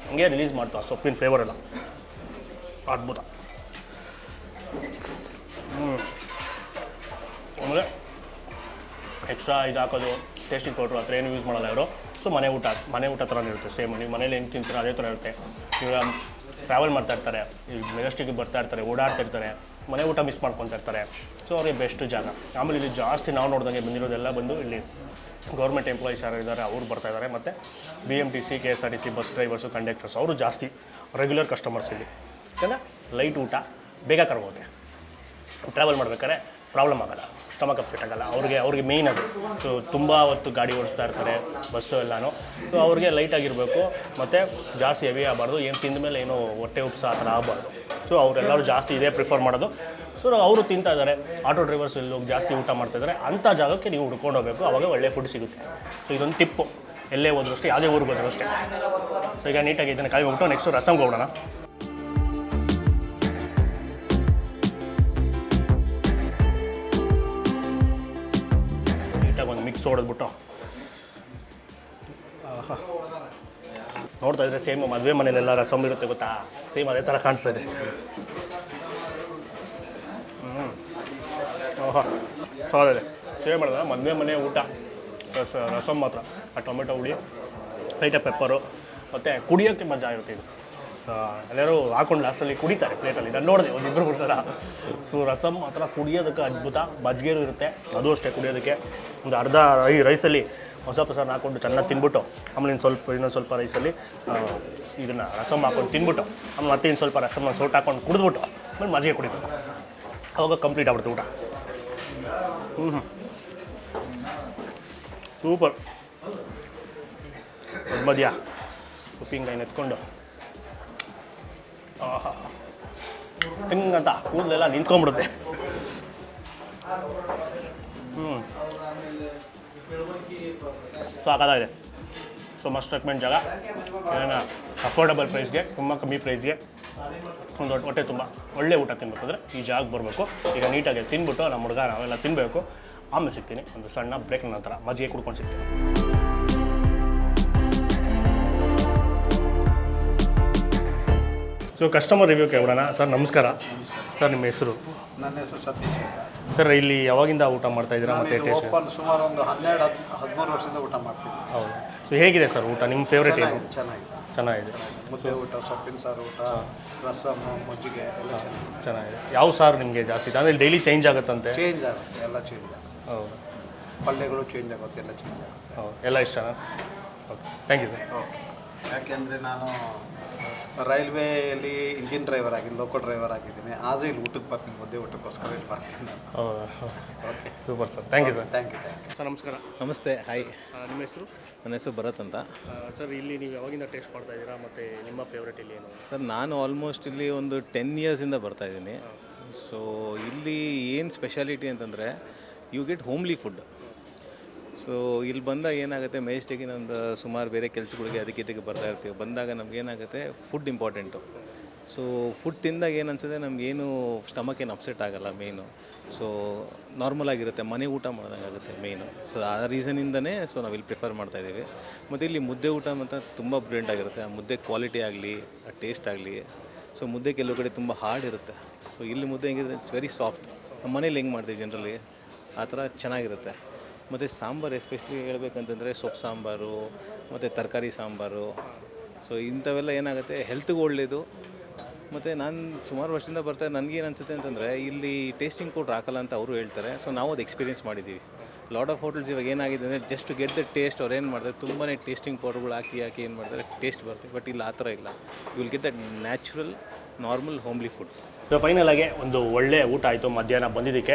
S1: ಹಂಗೆ ರಿಲೀಸ್ ಮಾಡ್ತು ಆ ಸೊಪ್ಪಿನ ಫ್ಲೇವರೆಲ್ಲ. ಅದ್ಭುತ. ಆಮೇಲೆ ಎಕ್ಸ್ಟ್ರಾ ಇದು ಹಾಕೋದು ಟೇಸ್ಟಿಂಗ್ ಪೌಡ್ರು ಆ ಥರ ಏನು ಯೂಸ್ ಮಾಡಲ್ಲ ಇವರು. ಸೊ ಮನೆ ಊಟ ಥರನೇ ಇರುತ್ತೆ ಸೇಮ್. ನೀವು ಮನೇಲಿ ಏನು ತಿಂತೀರೋ ಅದೇ ಥರ ಇರುತ್ತೆ. ಇವಾಗ ಟ್ರಾವೆಲ್ ಮಾಡ್ತಾಯಿರ್ತಾರೆ, ಈಗ ಮೆಜೆಸ್ಟಿಕ್ಗೆ ಬರ್ತಾಯಿರ್ತಾರೆ, ಓಡಾಡ್ತಿರ್ತಾರೆ, ಮನೆ ಊಟ ಮಿಸ್ ಮಾಡ್ಕೊತಾ ಇರ್ತಾರೆ. ಸೊ ಅವ್ರಿಗೆ ಬೆಸ್ಟ್ ಜಾಗ. ಆಮೇಲೆ ಇಲ್ಲಿ ಜಾಸ್ತಿ ನಾವು ನೋಡ್ದಂಗೆ ಬಂದಿರೋದೆಲ್ಲ ಬಂದು ಇಲ್ಲಿ ಗೌರ್ಮೆಂಟ್ ಎಂಪ್ಲಾಯೀಸ್ ಯಾರು ಇದ್ದಾರೆ ಅವ್ರು ಬರ್ತಾಯಿದ್ದಾರೆ. ಮತ್ತು BMTC KSRTC bus drivers, conductors ಅವರು ಜಾಸ್ತಿ ರೆಗ್ಯುಲರ್ ಕಸ್ಟಮರ್ಸ್ ಇಲ್ಲಿ. ಯಾಕಂದರೆ ಲೈಟ್ ಊಟ ಬೇಗ ಕರ್ಗೋಗುತ್ತೆ. ಟ್ರಾವೆಲ್ ಮಾಡ್ಬೇಕಾದ್ರೆ ಪ್ರಾಬ್ಲಮ್ ಆಗೋಲ್ಲ, ಸ್ಟಮಕ್ ಅಪ್ಸೆಟ್ ಆಗೋಲ್ಲ ಅವ್ರಿಗೆ ಮೇಯ್ನ್ ಅದು. ಸೊ ತುಂಬ ಹೊತ್ತು ಗಾಡಿ ಓಡಿಸ್ತಾ ಇರ್ತಾರೆ ಬಸ್ಸು ಎಲ್ಲನೂ. ಸೊ ಅವ್ರಿಗೆ ಲೈಟಾಗಿರಬೇಕು ಮತ್ತು ಜಾಸ್ತಿ ಹೆವಿ ಆಗಬಾರ್ದು, ಏನು ತಿಂದ ಮೇಲೆ ಏನೋ ಹೊಟ್ಟೆ ಉಪ್ಸ ಆ ಥರ ಆಗಬಾರ್ದು. ಸೊ ಅವರೆಲ್ಲರೂ ಜಾಸ್ತಿ ಇದೇ ಪ್ರಿಫರ್ ಮಾಡೋದು. ಸೊ ಅವರು ತಿಂತಾ ಇದ್ದಾರೆ, ಆಟೋ ಡ್ರೈವರ್ಸ್ ಇಲ್ಲಿ ಹೋಗಿ ಜಾಸ್ತಿ ಊಟ ಮಾಡ್ತಾಯಿದ್ದಾರೆ, ಅಂಥ ಜಾಗಕ್ಕೆ ನೀವು ಹುಡ್ಕೊಂಡು ಹೋಗಬೇಕು, ಆವಾಗ ಒಳ್ಳೆ ಫುಡ್ ಸಿಗುತ್ತೆ. ಸೊ ಇದೊಂದು ಟಿಪ್ಪು, ಎಲ್ಲೇ ಹೋದ್ರು ಅಷ್ಟೇ, ಯಾವುದೇ ಊರಿಗೆ ಹೋದ್ರು ಅಷ್ಟೇ. ಸೊ ಈಗ ನೀಟಾಗಿ ಇದನ್ನು ಕಾಯಿ ಹೋಗ್ಬಿಟ್ಟು ನೆಕ್ಸ್ಟು ರಸಮ್ಗೆ ಹೋಗೋಣ. ನೀಟಾಗಿ ಒಂದು ಮಿಕ್ಸ್ ಹೊಡೆದ್ಬಿಟ್ಟು ನೋಡ್ತಾ ಇದ್ರೆ ಸೇಮ್ ಮದುವೆ ಮನೇಲೆಲ್ಲ ರಸಮ್ ಇರುತ್ತೆ ಗೊತ್ತಾ, ಸೇಮ್ ಅದೇ ಥರ ಕಾಣಿಸ್ತಾ ಇದೆ. ಸೊ ಅದೇ ಸೇಮ್ ಮಾಡಿದ್ರೆ ಮದುವೆ ಮನೆ ಊಟ. ರಸಮ್ ಮಾತ್ರ ಆ ಟೊಮೆಟೊ ಹುಳಿ, ಲೈಟಾಗಿ ಪೆಪ್ಪರು, ಮತ್ತು ಕುಡಿಯೋಕ್ಕೆ ಮಜಾ ಇರುತ್ತೆ ಇದು. ಎಲ್ಲರೂ ಹಾಕೊಂಡು ಲಾಸ್ಟಲ್ಲಿ ಕುಡಿತಾರೆ ಪ್ಲೇಟಲ್ಲಿ. ನಾನು ನೋಡಿದೆ ಒಂದಿಬ್ಬರು ಸಲ. ಸೊ ರಸಮ್ ಮಾತ್ರ ಕುಡಿಯೋದಕ್ಕೆ ಅದ್ಭುತ. ಮಜ್ಜಿಗೆನೂ ಇರುತ್ತೆ, ಅದು ಅಷ್ಟೇ ಕುಡಿಯೋದಕ್ಕೆ. ಒಂದು ಅರ್ಧ ರೈಸಲ್ಲಿ ಹೊಸ ಪ್ರಸಾರ ಹಾಕ್ಕೊಂಡು ಚೆನ್ನಾಗಿ ತಿನ್ಬಿಟ್ಟು ಆಮೇಲೆ ಇನ್ನೊಂದು ಸ್ವಲ್ಪ ರೈಸಲ್ಲಿ ಇದನ್ನು ರಸಮ್ ಹಾಕ್ಕೊಂಡು ತಿನ್ಬಿಟ್ಟು ಆಮೇಲೆ ಮತ್ತೆ ಇನ್ನು ಸ್ವಲ್ಪ ರಸಮ್ನ ಸೋಟ್ ಹಾಕ್ಕೊಂಡು ಕುಡಿದ್ಬಿಟ್ಟು ಆಮೇಲೆ ಮಜ್ಜಿಗೆ ಕುಡಿಬೇಕು. ಅವಾಗ ಕಂಪ್ಲೀಟ್ ಆಗ್ಬಿಡುತ್ತೆ ಊಟ. ಸೂಪರ್. ಮಧ್ಯ ಉಪ್ಪಿನಕಾಯಿನ ಎತ್ಕೊಂಡು ಹಿಂಗಂತ ಕೂದಲೆಲ್ಲ ನಿಂತ್ಕೊಂಡ್ಬಿಡುತ್ತೆ. ಸಾಕಾಗಿದೆ. ಸೊ ಮಸ್ಟ್ ರೆಕಮೆಂಡ್ ಜಾಗ. ಏನೇನ ಅಫೋರ್ಡಬಲ್ ಪ್ರೈಸ್ಗೆ, ತುಂಬ ಕಮ್ಮಿ ಪ್ರೈಸ್ಗೆ ಒಂದು ಹೊಟ್ಟೆ ತುಂಬ ಒಳ್ಳೆ ಊಟ ತಿನ್ಬೇಕಂದ್ರೆ ಈ ಜಾಗಕ್ಕೆ ಬರಬೇಕು. ಈಗ ನೀಟಾಗಿ ತಿನ್ಬಿಟ್ಟು ನಮ್ಮ ಹುಡುಗ ನಾವೆಲ್ಲ ತಿನ್ನಬೇಕು. ಆಮೇಲೆ ಸಿಗ್ತೀನಿ ಒಂದು ಸಣ್ಣ ಬ್ರೇಕ್ ನಂತರ ಮಜ್ಜಿಗೆ ಕುಡ್ಕೊಂಡು ಸಿಗ್ತೀನಿ. ಸೊ ಕಸ್ಟಮರ್ ರಿವ್ಯೂ ಕೇಳೋಣ. ಸರ್ ನಮಸ್ಕಾರ. ಸರ್ ನಿಮ್ಮ ಹೆಸರು?
S3: ನನ್ನ ಹೆಸರು ಸತೀಶ್ ಅಂತ.
S1: ಸರ್ ಇಲ್ಲಿ ಯಾವಾಗಿಂದ ಊಟ ಮಾಡ್ತಾ ಇದ್ದೀರಾ? ಮತ್ತು ಟೇಸ್ಟ್
S3: ಓಪನ್ ಸುಮಾರು ಒಂದು 12-13 ವರ್ಷದಿಂದ ಊಟ ಮಾಡ್ತೀನಿ.
S1: ಹೌದು. ಸೊ ಹೇಗಿದೆ ಸರ್ ಊಟ? ನಿಮ್ಮ ಫೇವ್ರೇಟ್ ಏನು?
S3: ಚೆನ್ನಾಗಿದೆ. ಮುದ್ದೆ ಊಟ, ಸೊಪ್ಪಿನ ಸಾರು ಊಟ, ರಸಮ್, ಮಜ್ಜಿಗೆ ಎಲ್ಲ
S1: ಚೆನ್ನಾಗಿದೆ. ಯಾವ ಸಾರು ನಿಮಗೆ ಜಾಸ್ತಿ? ಅಂದರೆ ಡೈಲಿ ಚೇಂಜ್ ಆಗುತ್ತಂತೆ?
S3: ಚೇಂಜ್ ಆಗುತ್ತೆ, ಎಲ್ಲ ಚೇಂಜ್ ಆಗುತ್ತೆ.
S1: ಹೌದು.
S3: ಪಲ್ಯಗಳು ಚೇಂಜ್ ಆಗುತ್ತೆ, ಎಲ್ಲ ಚೇಂಜ್ ಆಗುತ್ತೆ.
S1: ಹೌದು, ಎಲ್ಲ ಇಷ್ಟನಾ? Okay, thank you sir.
S3: Okay. ಯಾಕೆಂದರೆ ನಾನು ರೈಲ್ವೇಯಲ್ಲಿ ಇಂಜಿನ್ ಡ್ರೈವರ್ ಆಗಿದ್ದೀನಿ, ಲೋಕೋ ಡ್ರೈವರ್ ಆಗಿದ್ದೀನಿ. ಆದರೆ ಇಲ್ಲಿ ಊಟಕ್ಕೆ ಬರ್ತೀನಿ, ಮುದ್ದೆ ಊಟಕ್ಕೋಸ್ಕರ ಇಲ್ಲಿ ಬರ್ತೀನಿ.
S1: ಹೌದಾ?
S3: Okay,
S1: super sir. Thank you sir.
S3: Thank you.
S1: Sir ನಮಸ್ಕಾರ.
S4: ನಮಸ್ತೆ, ಹಾಯ್.
S1: ನಿಮ್ಮ ಹೆಸರು?
S4: ನನ್ನ ಹೆಸರು ಭರತ್ ಅಂತ.
S1: ಸರ್ ಇಲ್ಲಿ ನೀವು ಯಾವಾಗಿಂದ ಟೇಸ್ಟ್ ಮಾಡ್ತಾ ಇದ್ದೀರಾ ಮತ್ತು ನಿಮ್ಮ ಫೇವ್ರೇಟ್ ಇಲ್ಲಿ ಏನು?
S4: ಸರ್ ನಾನು ಆಲ್ಮೋಸ್ಟ್ ಇಲ್ಲಿ ಒಂದು 10 ಇಯರ್ಸಿಂದ ಬರ್ತಾಯಿದ್ದೀನಿ. ಸೊ ಇಲ್ಲಿ ಏನು ಸ್ಪೆಷಾಲಿಟಿ ಅಂತಂದರೆ you get homely food. So ಇಲ್ಲಿ ಬಂದಾಗ ಏನಾಗುತ್ತೆ, ಮೆಜೆಸ್ಟಿಕ್ಕಿನ ಒಂದು ಸುಮಾರು ಬೇರೆ ಕೆಲಸಗಳಿಗೆ ಅದಕ್ಕೆ ಇದಕ್ಕೆ ಬರ್ತಾ ಇರ್ತೀವಿ. ಬಂದಾಗ ನಮಗೇನಾಗುತ್ತೆ, ಫುಡ್ ಇಂಪಾರ್ಟೆಂಟು. ಸೊ ಫುಡ್ ತಿಂದಾಗ ಏನು ಅನ್ಸುತ್ತೆ, ನಮಗೇನು ಸ್ಟಮಕ್ ಏನು ಅಪ್ಸೆಟ್ ಆಗೋಲ್ಲ ಮೇಯ್ನು. ಸೊ ನಾರ್ಮಲ್ ಆಗಿರುತ್ತೆ, ಮನೆ ಊಟ ಮಾಡ್ದಂಗೆ ಆಗುತ್ತೆ ಮೇಯ್ನು. ಸೊ ಆ ರೀಸನಿಂದನೇ ಸೊ ನಾವು ಇಲ್ಲಿ ಪ್ರಿಫರ್ ಮಾಡ್ತಾಯಿದ್ದೀವಿ. ಮತ್ತು ಇಲ್ಲಿ ಮುದ್ದೆ ಊಟ ಮತ್ತು ತುಂಬ ಬ್ರಿಲಿಯಂಟ್ ಆಗಿರುತ್ತೆ. ಆ ಮುದ್ದೆ ಕ್ವಾಲಿಟಿ ಆಗಲಿ, ಆ ಟೇಸ್ಟ್ ಆಗಲಿ. ಸೊ ಮುದ್ದೆ ಕೆಲವು ಕಡೆ ತುಂಬ ಹಾರ್ಡ್ ಇರುತ್ತೆ. ಸೊ ಇಲ್ಲಿ ಮುದ್ದೆ ಹೆಂಗಿರುತ್ತೆ, ಇಟ್ಸ್ ವೆರಿ ಸಾಫ್ಟ್. ನಮ್ಮ ಮನೇಲಿ ಹೆಂಗೆ ಮಾಡ್ತೀವಿ ಜನರಲಿ ಆ ಥರ ಚೆನ್ನಾಗಿರುತ್ತೆ. ಮತ್ತು ಸಾಂಬಾರು ಎಸ್ಪೆಷಲಿ ಹೇಳ್ಬೇಕಂತಂದರೆ ಸೊಪ್ಪು ಸಾಂಬಾರು ಮತ್ತು ತರಕಾರಿ ಸಾಂಬಾರು. ಸೊ ಇಂಥವೆಲ್ಲ ಏನಾಗುತ್ತೆ, ಹೆಲ್ತ್ಗೆ ಒಳ್ಳೆಯದು. ಮತ್ತು ನಾನು ಸುಮಾರು ವರ್ಷದಿಂದ ಬರ್ತಾರೆ, ನನಗೇನು ಅನಿಸುತ್ತೆ ಅಂತಂದರೆ ಇಲ್ಲಿ ಟೇಸ್ಟಿಂಗ್ ಪೌಡ್ರ್ ಹಾಕಲ್ಲ ಅಂತ ಅವರು ಹೇಳ್ತಾರೆ. ಸೊ ನಾವು ಅದು ಎಕ್ಸ್ಪೀರಿಯೆನ್ಸ್ ಮಾಡಿದ್ದೀವಿ. ಲಾಟ್ ಆಫ್ ಹೋಟೆಲ್ಸ್ ಇವಾಗ ಏನಾಗಿದೆ ಅಂದರೆ ಜಸ್ಟ್ ಗೆಟ್ ದ ಟೇಸ್ಟ್ ಅವ್ರು ಏನು ಮಾಡ್ತಾರೆ, ತುಂಬಾ ಟೇಸ್ಟಿಂಗ್ ಪೌಡ್ರ್ಗಳು ಹಾಕಿ ಏನು ಮಾಡ್ತಾರೆ, ಟೇಸ್ಟ್ ಬರ್ತದೆ. ಬಟ್ ಇಲ್ಲಿ ಆ ಥರ ಇಲ್ಲ. You will get that natural normal homely food.
S1: So ಫೈನಲಾಗಿ ಒಂದು ಒಳ್ಳೆ ಊಟ ಆಯಿತು ಮಧ್ಯಾಹ್ನ ಬಂದಿದ್ದಕ್ಕೆ.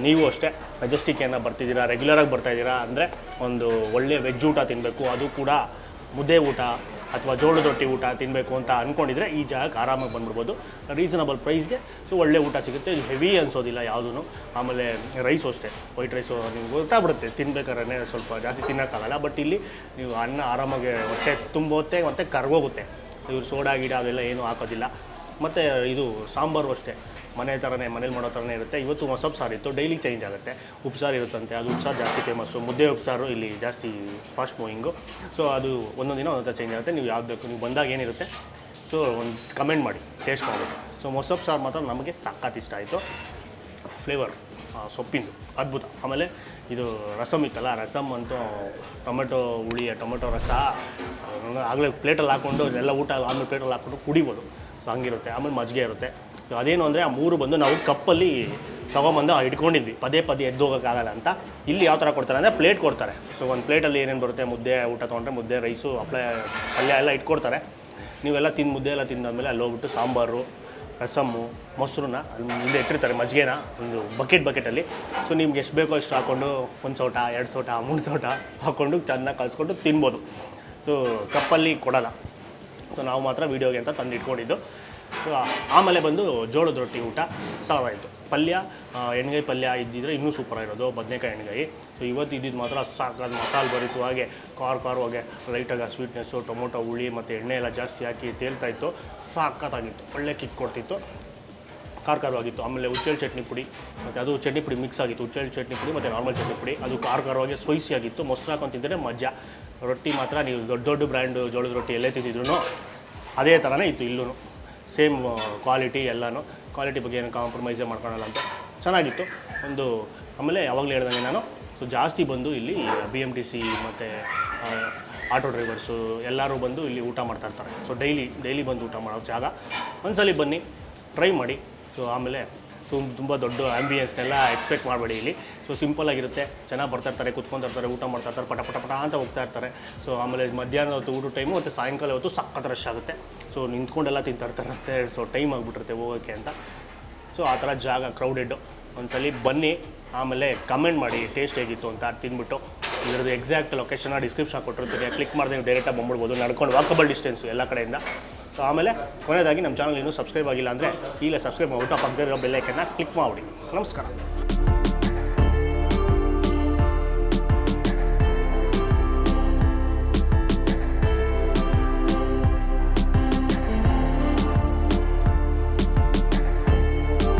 S1: ನೀವು ಅಷ್ಟೇ ಮೆಜೆಸ್ಟಿಕ್ಕನ್ನು ಬರ್ತಿದ್ದೀರಾ, ರೆಗ್ಯುಲರಾಗಿ ಬರ್ತಾಯಿದ್ದೀರಾ ಅಂದರೆ ಒಂದು ಒಳ್ಳೆ ವೆಜ್ ಊಟ ತಿನ್ನಬೇಕು, ಅದು ಕೂಡ ಮುದ್ದೆ ಊಟ ಅಥವಾ ಜೋಳದ ರೊಟ್ಟಿ ಊಟ ತಿನ್ನಬೇಕು ಅಂತ ಅಂದ್ಕೊಂಡಿದ್ರೆ ಈ ಜಾಗಕ್ಕೆ ಆರಾಮಾಗಿ ಬಂದ್ಬಿಡ್ಬೋದು. ರೀಸನಬಲ್ ಪ್ರೈಸ್ಗೆ ಸೊ ಒಳ್ಳೆ ಊಟ ಸಿಗುತ್ತೆ. ಹೆವಿ ಅನಿಸೋದಿಲ್ಲ ಯಾವುದೂ. ಆಮೇಲೆ ರೈಸು ಅಷ್ಟೇ, ವೈಟ್ ರೈಸು ನಿಮ್ಗೆ ಗೊತ್ತಾಗ್ಬಿಡುತ್ತೆ ತಿನ್ಬೇಕಾದ್ರೆ ಸ್ವಲ್ಪ ಜಾಸ್ತಿ ತಿನ್ನೋಕ್ಕಾಗಲ್ಲ. ಬಟ್ ಇಲ್ಲಿ ನೀವು ಅನ್ನ ಆರಾಮಾಗಿ ಹೊಟ್ಟೆ ತುಂಬೋತ್ತೆ ಮತ್ತು ಕರ್ಗೋಗುತ್ತೆ. ಇವ್ರು ಸೋಡಾ ಗಿಡ ಅವೆಲ್ಲ ಏನೂ ಹಾಕೋದಿಲ್ಲ. ಮತ್ತು ಇದು ಸಾಂಬಾರು ಅಷ್ಟೇ ಮನೆ ಥರನೇ, ಮನೇಲಿ ಮಾಡೋ ಥರನೇ ಇರುತ್ತೆ. ಇವತ್ತು ಮೊಸಪ್ಪು ಸಾರು ಇತ್ತು, ಡೈಲಿ ಚೇಂಜ್ ಆಗುತ್ತೆ. ಉಪ್ಸಾರು ಇರುತ್ತಂತೆ, ಅದು ಉಪ್ಸಾರು ಜಾಸ್ತಿ ಫೇಮಸ್ಸು. ಮುದ್ದೆ ಉಪ್ಸಾರು ಇಲ್ಲಿ ಜಾಸ್ತಿ ಫಾಸ್ಟ್ ಮೂವಿಂಗು. ಸೊ ಅದು ಒಂದೊಂದು ದಿನ ಒಂದೊಂದು ಚೇಂಜ್ ಆಗುತ್ತೆ. ನೀವು ಯಾವ್ದು ಬೇಕು, ನೀವು ಬಂದಾಗ ಏನಿರುತ್ತೆ ಸೊ ಒಂದು ಕಮೆಂಟ್ ಮಾಡಿ, ಟೇಸ್ಟ್ ಮಾಡಿ. ಸೊ ಮೊಸಪ್ಪು ಸಾರು ಮಾತ್ರ ನಮಗೆ ಸಖತ್ ಇಷ್ಟ ಆಯಿತು. ಫ್ಲೇವರ್ ಸೊಪ್ಪಿಂದು ಅದ್ಭುತ. ಆಮೇಲೆ ಇದು ರಸಮ್ ಇತ್ತಲ್ಲ, ರಸಮ್ ಅಂತೂ ಟೊಮೆಟೊ ಹುಳಿ, ಟೊಮೆಟೊ ರಸ ಆಗಲೇ ಪ್ಲೇಟಲ್ಲಿ ಹಾಕ್ಕೊಂಡು ಎಲ್ಲ ಊಟ ಆಮೇಲೆ ಪ್ಲೇಟಲ್ಲಿ ಹಾಕ್ಕೊಂಡು ಕುಡಿಬೋದು. ಸೊ ಹಂಗಿರುತ್ತೆ. ಆಮೇಲೆ ಮಜ್ಜಿಗೆ ಇರುತ್ತೆ. ಅದೇನು ಅಂದರೆ ಆ ಮೂರು ಬಂದು ನಾವು ಕಪ್ಪಲ್ಲಿ ತೊಗೊಂಬಂದು ಇಟ್ಕೊಂಡಿದ್ವಿ, ಪದೇ ಎದ್ದು ಹೋಗೋಕ್ಕಾಗಲ್ಲ ಅಂತ. ಇಲ್ಲಿ ಯಾವ ಥರ ಕೊಡ್ತಾರೆ ಅಂದರೆ ಪ್ಲೇಟ್ ಕೊಡ್ತಾರೆ. ಸೊ ಒಂದು ಪ್ಲೇಟಲ್ಲಿ ಏನೇನು ಬರುತ್ತೆ, ಮುದ್ದೆ ಊಟ ತೊಗೊಂಡ್ರೆ ಮುದ್ದೆ, ರೈಸು, ಪಲ್ಯ ಎಲ್ಲ ಇಟ್ಕೊಡ್ತಾರೆ. ನೀವೆಲ್ಲ ಮುದ್ದೆ ಎಲ್ಲ ತಿಂದಾದ್ಮೇಲೆ ಅಲ್ಲಿ ಹೋಗ್ಬಿಟ್ಟು ಸಾಂಬಾರು, ರಸಮ್ಮು, ಮೊಸರನ್ನ ಅಲ್ಲಿ ಮುಂದೆ ಇಟ್ಟಿರ್ತಾರೆ, ಮಜ್ಜಿಗೆನ ಒಂದು ಬಕೆಟಲ್ಲಿ. ಸೊ ನಿಮ್ಗೆ ಎಷ್ಟು ಬೇಕೋ ಅಷ್ಟು ಹಾಕ್ಕೊಂಡು 1 ಸೌಟ 2 ಸೌಟ 3 ಸೌಟ ಹಾಕ್ಕೊಂಡು ಚೆನ್ನಾಗಿ ಕಲಿಸ್ಕೊಂಡು ತಿನ್ಬೋದು. ಸೊ ಕಪ್ಪಲ್ಲಿ ಕೊಡೋಲ್ಲ. ಸೊ ನಾವು ಮಾತ್ರ ವೀಡಿಯೋಗೆ ಅಂತ ತಂದು ಇಟ್ಕೊಂಡಿದ್ದು. ಆಮೇಲೆ ಬಂದು ಜೋಳದ ರೊಟ್ಟಿ ಊಟ ಸಾಕಾಯಿತು. ಪಲ್ಯ, ಎಣ್ಗಾಯಿ ಪಲ್ಯ ಇದ್ದಿದ್ರೆ ಇನ್ನೂ ಸೂಪರಾಗಿರೋದು, ಬದನೆಕಾಯಿ ಎಣ್ಗಾಯಿ. ಸೊ ಇವತ್ತು ಇದ್ದಿದ್ದು ಮಾತ್ರ ಸಾಕಾದ ಮಸಾಲೆ ಭರಿತವಾಗೆ ಖಾರವಾಗೆ ಲೈಟಾಗಿ ಸ್ವೀಟ್ನೆಸ್ಸು, ಟೊಮೊಟೊ ಹುಳಿ ಮತ್ತು ಎಣ್ಣೆ ಎಲ್ಲ ಜಾಸ್ತಿ ಹಾಕಿ ತೇಲ್ತಾಯಿತ್ತು. ಸಾಕಾಗಿತ್ತು, ಒಳ್ಳೆ ಕಿಕ್ ಕೊಡ್ತಿತ್ತು, ಖಾರವಾಗಿತ್ತು. ಆಮೇಲೆ ಹುಚ್ಚೆಳ್ಳು ಚಟ್ನಿ ಪುಡಿ ಮತ್ತು ಅದು ಚಟ್ನಿ ಪುಡಿ ಮಿಕ್ಸ್ ಆಗಿತ್ತು. ಹುಚ್ಚೆಳ್ಳು ಚಟ್ನಿ ಪುಡಿ ಮತ್ತು ನಾರ್ಮಲ್ ಚಟ್ನಿ ಪುಡಿ, ಅದು ಖಾರವಾಗಿ ಸ್ಪೈಸಿ ಆಗಿತ್ತು. ಮೊಸರು ಹಾಕೊಂಡು ತಿಂದರೆ ಮಜಾ. ರೊಟ್ಟಿ ಮಾತ್ರ ನೀವು ದೊಡ್ಡ ಬ್ರ್ಯಾಂಡು ಜೋಳದ ರೊಟ್ಟಿ ಎಲ್ಲೇ ತಿಂದಿದ್ರು ಅದೇ ಥರನೇ ಇತ್ತು ಇಲ್ಲೂ. ಸೇಮ್ ಕ್ವಾಲಿಟಿ ಎಲ್ಲನೂ. ಕ್ವಾಲಿಟಿ ಬಗ್ಗೆ ಏನು ಕಾಂಪ್ರಮೈಸೇ ಮಾಡ್ಕೊಳಲ್ಲ ಅಂತ ಚೆನ್ನಾಗಿತ್ತು ಒಂದು. ಆಮೇಲೆ ಯಾವಾಗಲೂ ಹೇಳ್ದಂಗೆ ನಾನು ಸೊ ಜಾಸ್ತಿ ಬಂದು ಇಲ್ಲಿ BMTC ಮತ್ತು ಆಟೋ ಡ್ರೈವರ್ಸು ಎಲ್ಲರೂ ಬಂದು ಇಲ್ಲಿ ಊಟ ಮಾಡ್ತಾಯಿರ್ತಾರೆ. ಸೊ ಡೈಲಿ ಬಂದು ಊಟ ಮಾಡೋ ಜಾಗ. ಒಂದ್ಸಲಿ ಬನ್ನಿ, ಟ್ರೈ ಮಾಡಿ. ಸೊ ಆಮೇಲೆ ತುಂಬ ದೊಡ್ಡ ಆ್ಯಂಬಿಯನ್ಸ್ನೆಲ್ಲ ಎಕ್ಸ್ಪೆಕ್ಟ್ ಮಾಡಬೇಡಿ ಇಲ್ಲಿ. ಸೊ ಸಿಂಪಲಾಗಿರುತ್ತೆ, ಚೆನ್ನಾಗಿ ಬರ್ತಾಯಿರ್ತಾರೆ, ಕುತ್ಕೊಂತಿರ್ತಾರೆ, ಊಟ ಮಾಡ್ತಾಯಿರ್ತಾರೆ, ಪಟ ಅಂತ ಹೋಗ್ತಾ ಇರ್ತಾರೆ. ಸೊ ಆಮೇಲೆ ಮಧ್ಯಾಹ್ನ ಹೊತ್ತು ಊಟ ಟೈಮು ಮತ್ತು ಸಾಯಂಕಾಲ ಹೊತ್ತು ಸಖತ್ ರಶ್ ಆಗುತ್ತೆ. ಸೊ ನಿಂತ್ಕೊಂಡೆಲ್ಲ ತಿಂತಾಯಿರ್ತಾರಂತೆ. ಸೊ ಟೈಮ್ ಆಗಿಬಿಟ್ಟಿರುತ್ತೆ ಹೋಗೋಕ್ಕೆ ಅಂತ. ಸೊ ಆ ಥರ ಜಾಗ ಕ್ರೌಡೆಡ್ಡು. ಒಂದ್ಸಲಿ ಬನ್ನಿ, ಆಮೇಲೆ ಕಮೆಂಟ್ ಮಾಡಿ ಟೇಸ್ಟ್ ಹೇಗಿತ್ತು ಅಂತ ತಿಂದ್ಬಿಟ್ಟು. ಇದರದ್ದು ಎಕ್ಸಾಕ್ಟ್ ಲೊಕೇಶನ್ನ ಡಿಸ್ಕ್ರಿಪ್ಷನ್ ಕೊಟ್ಟಿರ್ತೀನಿ, ಕ್ಲಿಕ್ ಮಾಡಿದ್ರೆ ನೀವು ಡೈರೆಕ್ಟಾಗಿ ಬಂದ್ಬಿಡ್ಬೋದು, ನಡ್ಕೊಂಡು ವಾಕಬಲ್ ಡಿಸ್ಟೆನ್ಸು ಎಲ್ಲ ಕಡೆಯಿಂದ. ಸೊ ಆಮೇಲೆ ಕೊನೆಯದಾಗಿ ನಮ್ಮ ಚಾನಲ್ ಇನ್ನೂ ಸಬ್ಸ್ಕ್ರೈಬ್ ಆಗಿಲ್ಲ ಅಂದರೆ ಈಗಲೇ ಸಬ್ಸ್ಕ್ರೈಬ್ ಮಾಡಿಬಿಟ್ಟು ಪಕ್ಕದಲ್ಲಿರೋ ಬೆಲ್ ಐಕನ್ನ ಕ್ಲಿಕ್ ಮಾಡಿಬಿಡಿ. ನಮಸ್ಕಾರ.